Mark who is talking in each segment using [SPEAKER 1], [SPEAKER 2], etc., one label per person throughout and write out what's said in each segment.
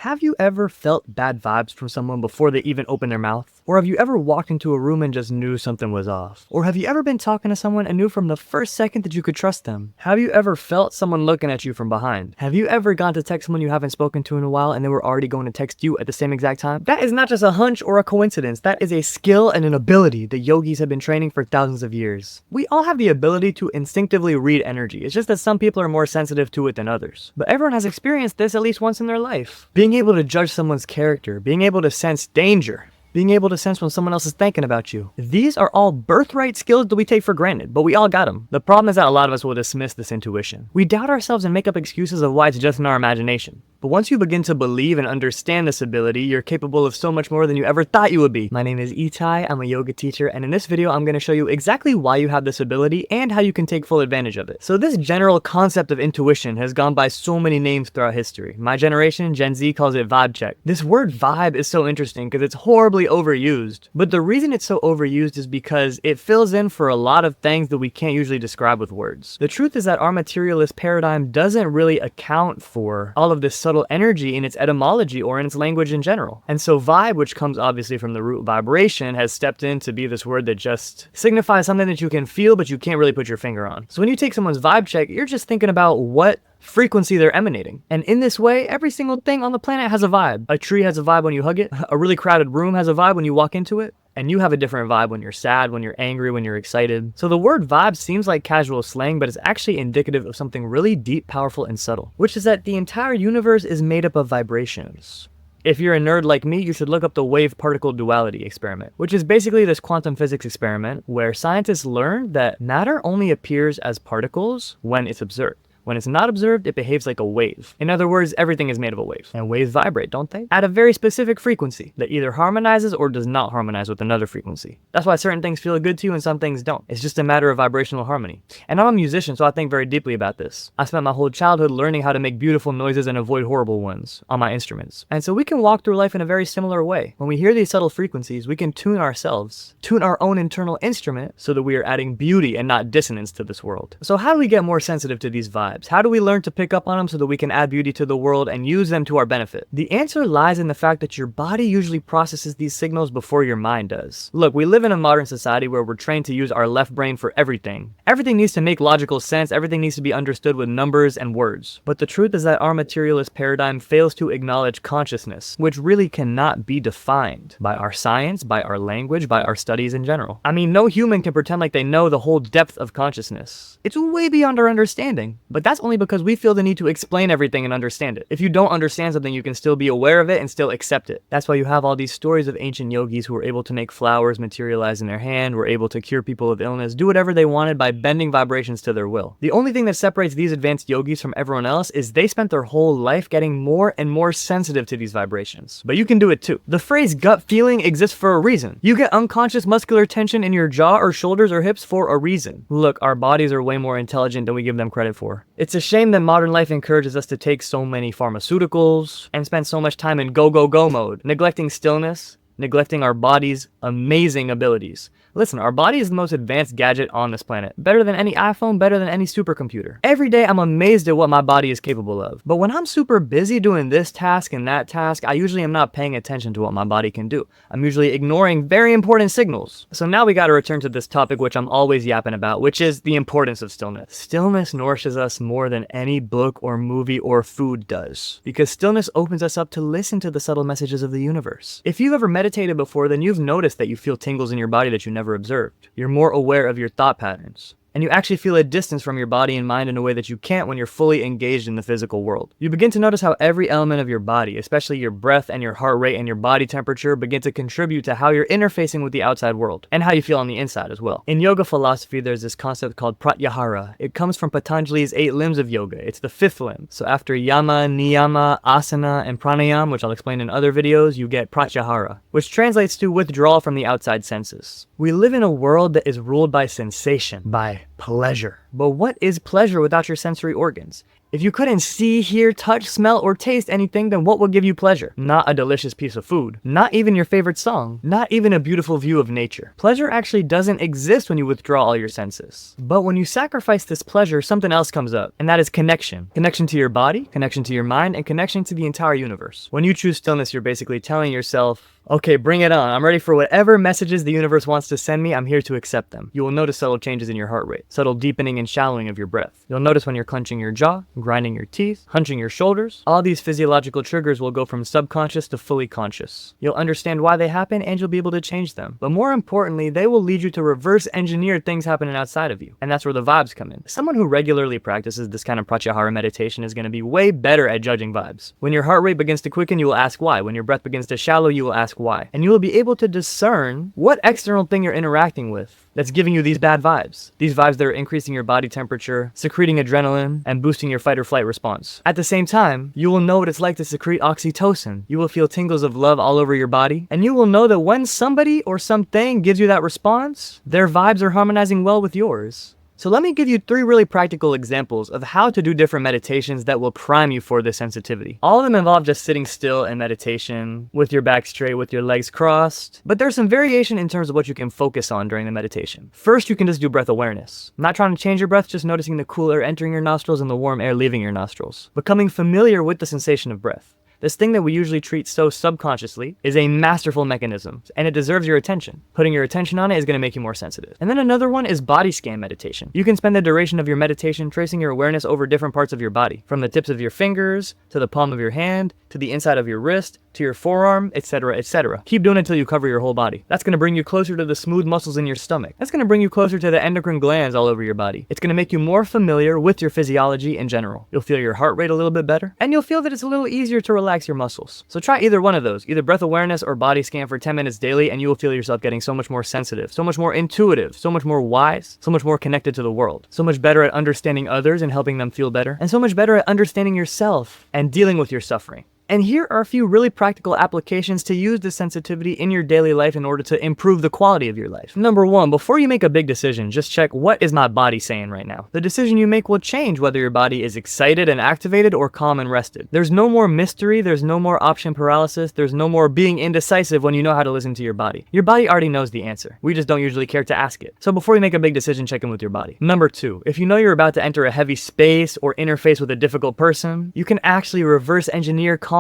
[SPEAKER 1] Have you ever felt bad vibes from someone before they even open their mouth? Or have you ever walked into a room and just knew something was off? Or have you ever been talking to someone and knew from the first second that you could trust them? Have you ever felt someone looking at you from behind? Have you ever gone to text someone you haven't spoken to in a while and they were already going to text you at the same exact time? That is not just a hunch or a coincidence. That is a skill and an ability that yogis have been training for thousands of years. We all have the ability to instinctively read energy. It's just that some people are more sensitive to it than others. But everyone has experienced this at least once in their life. Being able to judge someone's character, being able to sense danger, being able to sense when someone else is thinking about you. These are all birthright skills that we take for granted, but we all got them. The problem is that a lot of us will dismiss this intuition. We doubt ourselves and make up excuses of why it's just in our imagination. But once you begin to believe and understand this ability, you're capable of so much more than you ever thought you would be. My name is Itai, I'm a yoga teacher, and in this video I'm going to show you exactly why you have this ability and how you can take full advantage of it. So this general concept of intuition has gone by so many names throughout history. My generation, Gen Z, calls it vibe check. This word vibe is so interesting because it's horribly overused. But the reason it's so overused is because it fills in for a lot of things that we can't usually describe with words. The truth is that our materialist paradigm doesn't really account for all of this subtle energy in its etymology or in its language in general. And so vibe, which comes obviously from the root vibration, has stepped in to be this word that just signifies something that you can feel but you can't really put your finger on. So when you take someone's vibe check, you're just thinking about what frequency they're emanating. And in this way, every single thing on the planet has a vibe. A tree has a vibe when you hug it. A really crowded room has a vibe when you walk into it. And you have a different vibe when you're sad, when you're angry, when you're excited. So the word vibe seems like casual slang, but it's actually indicative of something really deep, powerful, and subtle, which is that the entire universe is made up of vibrations. If you're a nerd like me, you should look up the wave-particle duality experiment, which is basically this quantum physics experiment where scientists learned that matter only appears as particles when it's observed. When it's not observed, it behaves like a wave. In other words, everything is made of a wave. And waves vibrate, don't they? At a very specific frequency that either harmonizes or does not harmonize with another frequency. That's why certain things feel good to you and some things don't. It's just a matter of vibrational harmony. And I'm a musician, so I think very deeply about this. I spent my whole childhood learning how to make beautiful noises and avoid horrible ones on my instruments. And so we can walk through life in a very similar way. When we hear these subtle frequencies, we can tune ourselves, tune our own internal instrument so that we are adding beauty and not dissonance to this world. So how do we get more sensitive to these vibes? How do we learn to pick up on them so that we can add beauty to the world and use them to our benefit? The answer lies in the fact that your body usually processes these signals before your mind does. Look, we live in a modern society where we're trained to use our left brain for everything. Everything needs to make logical sense, everything needs to be understood with numbers and words. But the truth is that our materialist paradigm fails to acknowledge consciousness, which really cannot be defined by our science, by our language, by our studies in general. I mean, no human can pretend like they know the whole depth of consciousness. It's way beyond our understanding, but that's only because we feel the need to explain everything and understand it. If you don't understand something, you can still be aware of it and still accept it. That's why you have all these stories of ancient yogis who were able to make flowers materialize in their hand, were able to cure people of illness, do whatever they wanted by bending vibrations to their will. The only thing that separates these advanced yogis from everyone else is they spent their whole life getting more and more sensitive to these vibrations. But you can do it too. The phrase gut feeling exists for a reason. You get unconscious muscular tension in your jaw or shoulders or hips for a reason. Look, our bodies are way more intelligent than we give them credit for. It's a shame that modern life encourages us to take so many pharmaceuticals and spend so much time in go, go, go mode, neglecting stillness, neglecting our body's amazing abilities. Listen, our body is the most advanced gadget on this planet. Better than any iPhone, better than any supercomputer. Every day I'm amazed at what my body is capable of. But when I'm super busy doing this task and that task, I usually am not paying attention to what my body can do. I'm usually ignoring very important signals. So now we gotta return to this topic which I'm always yapping about, which is the importance of stillness. Stillness nourishes us more than any book or movie or food does. Because stillness opens us up to listen to the subtle messages of the universe. If you've ever meditated before, then you've noticed that you feel tingles in your body that you never observed. You're more aware of your thought patterns. And you actually feel a distance from your body and mind in a way that you can't when you're fully engaged in the physical world. You begin to notice how every element of your body, especially your breath and your heart rate and your body temperature, begin to contribute to how you're interfacing with the outside world and how you feel on the inside as well. In yoga philosophy, there's this concept called pratyahara. It comes from Patanjali's 8 limbs of yoga. It's the 5th limb. So after yama, niyama, asana, and pranayama, which I'll explain in other videos, you get pratyahara, which translates to withdrawal from the outside senses. We live in a world that is ruled by sensation, by pleasure. But what is pleasure without your sensory organs? If you couldn't see, hear, touch, smell, or taste anything, then what would give you pleasure? Not a delicious piece of food. Not even your favorite song. Not even a beautiful view of nature. Pleasure actually doesn't exist when you withdraw all your senses. But when you sacrifice this pleasure, something else comes up, and that is connection. Connection to your body, connection to your mind, and connection to the entire universe. When you choose stillness, you're basically telling yourself, okay, bring it on. I'm ready for whatever messages the universe wants to send me. I'm here to accept them. You will notice subtle changes in your heart rate, subtle deepening and shallowing of your breath. You'll notice when you're clenching your jaw, grinding your teeth, hunching your shoulders. All these physiological triggers will go from subconscious to fully conscious. You'll understand why they happen and you'll be able to change them. But more importantly, they will lead you to reverse engineer things happening outside of you. And that's where the vibes come in. Someone who regularly practices this kind of pratyahara meditation is going to be way better at judging vibes. When your heart rate begins to quicken, you will ask why. When your breath begins to shallow, you will ask why. And you will be able to discern what external thing you're interacting with that's giving you these bad vibes. These vibes that are increasing your body temperature, secreting adrenaline, and boosting your fight or flight response. At the same time, you will know what it's like to secrete oxytocin. You will feel tingles of love all over your body, and you will know that when somebody or something gives you that response, their vibes are harmonizing well with yours. So let me give you 3 really practical examples of how to do different meditations that will prime you for this sensitivity. All of them involve just sitting still in meditation, with your back straight, with your legs crossed. But there's some variation in terms of what you can focus on during the meditation. First, you can just do breath awareness. I'm not trying to change your breath, just noticing the cool air entering your nostrils and the warm air leaving your nostrils. Becoming familiar with the sensation of breath. This thing that we usually treat so subconsciously is a masterful mechanism, and it deserves your attention. Putting your attention on it is going to make you more sensitive. And then another one is body scan meditation. You can spend the duration of your meditation tracing your awareness over different parts of your body, from the tips of your fingers, to the palm of your hand, to the inside of your wrist, to your forearm, etc., etc. Keep doing it until you cover your whole body. That's going to bring you closer to the smooth muscles in your stomach. That's going to bring you closer to the endocrine glands all over your body. It's going to make you more familiar with your physiology in general. You'll feel your heart rate a little bit better, and you'll feel that it's a little easier to relax your muscles. So try either one of those, either breath awareness or body scan for 10 minutes daily, and you will feel yourself getting so much more sensitive, so much more intuitive, so much more wise, so much more connected to the world, so much better at understanding others and helping them feel better, and so much better at understanding yourself and dealing with your suffering. And here are a few really practical applications to use this sensitivity in your daily life in order to improve the quality of your life. Number 1, before you make a big decision, just check, what is my body saying right now? The decision you make will change whether your body is excited and activated or calm and rested. There's no more mystery, there's no more option paralysis, there's no more being indecisive when you know how to listen to your body. Your body already knows the answer. We just don't usually care to ask it. So before you make a big decision, check in with your body. Number 2, if you know you're about to enter a heavy space or interface with a difficult person, you can actually reverse engineer calmness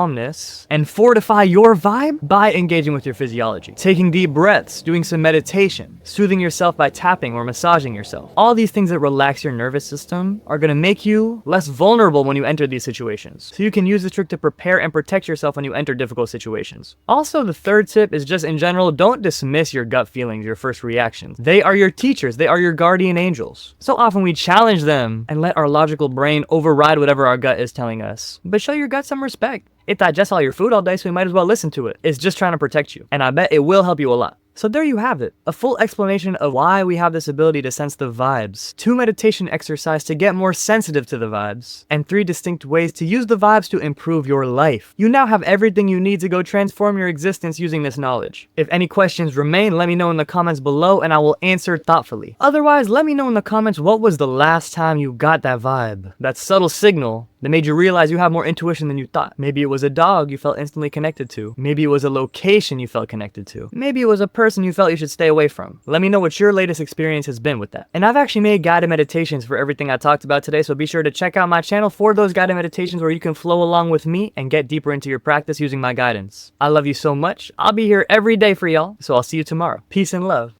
[SPEAKER 1] and fortify your vibe by engaging with your physiology. Taking deep breaths, doing some meditation, soothing yourself by tapping or massaging yourself. All these things that relax your nervous system are going to make you less vulnerable when you enter these situations. So you can use this trick to prepare and protect yourself when you enter difficult situations. Also, the third tip is just in general, don't dismiss your gut feelings, your first reactions. They are your teachers. They are your guardian angels. So often we challenge them and let our logical brain override whatever our gut is telling us. But show your gut some respect. It digests all your food all day, so we might as well listen to it. It's just trying to protect you, and I bet it will help you a lot. So there you have it, a full explanation of why we have this ability to sense the vibes, 2 meditation exercises to get more sensitive to the vibes, and 3 distinct ways to use the vibes to improve your life. You now have everything you need to go transform your existence using this knowledge. If any questions remain, let me know in the comments below and I will answer thoughtfully. Otherwise, let me know in the comments what was the last time you got that vibe, that subtle signal that made you realize you have more intuition than you thought. Maybe it was a dog you felt instantly connected to. Maybe it was a location you felt connected to. Maybe it was a person you felt you should stay away from. Let me know what your latest experience has been with that. And I've actually made guided meditations for everything I talked about today, so be sure to check out my channel for those guided meditations where you can flow along with me and get deeper into your practice using my guidance. I love you so much. I'll be here every day for y'all, so I'll see you tomorrow. Peace and love.